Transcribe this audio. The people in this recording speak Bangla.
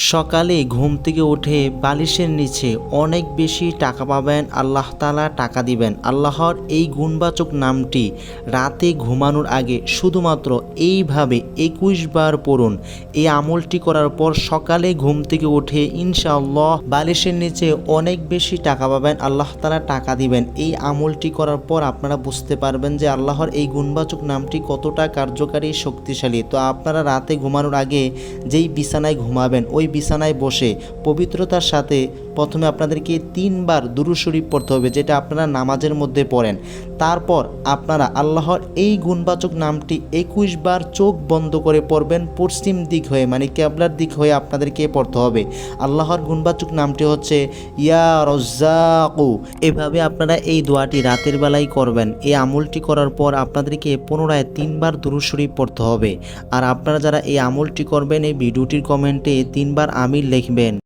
সকালে ঘুম থেকে উঠে বালিশের নিচে অনেক বেশি টাকা পাবেন, আল্লাহ তাআলা টাকা দিবেন। আল্লাহর এই গুণবাচক নামটি রাতে ঘুমানোর আগে শুধুমাত্র এইভাবে ২১ বার পড়ুন। এই আমলটি করার পর সকালে ঘুম থেকে উঠে ইনশাআল্লাহ বালিশের নিচে অনেক বেশি টাকা পাবেন, আল্লাহ তাআলা টাকা দিবেন। এই আমলটি করার পর আপনারা বুঝতে পারবেন যে আল্লাহর এই গুণবাচক নামটি কতটা কার্যকারী, শক্তিশালী। তো আপনারা রাতে ঘুমানোর আগে যেই বিছানায় ঘুমাবেন ওই বিছানায় বসে পবিত্রতার সাথে প্রথমে আপনাদেরকে ৩ বার দুরূদ শরীফ পড়তে হবে, যেটা আপনারা নামাজের মধ্যে পড়েন। তারপর আপনারা আল্লাহর এই গুণবাচক নামটি ২১ বার চোখ বন্ধ করে পড়বেন, পশ্চিম দিক হয়ে, মানে কিবলার দিক হয়ে আপনাদেরকে পড়তে হবে। আল্লাহর গুণবাচক নামটি হচ্ছে ইয়া রাজ্জাকু। এভাবে আপনারা এই দোয়াটি রাতের বেলায় করবেন। এই আমলটি করার পর আপনাদেরকে পুনরায় ৩ বার দুরূদ শরীফ পড়তে হবে। আর আপনারা যারা এই আমলটি করবেন এই ভিডিওটির কমেন্টে ৩ বার আমিন লিখবেন।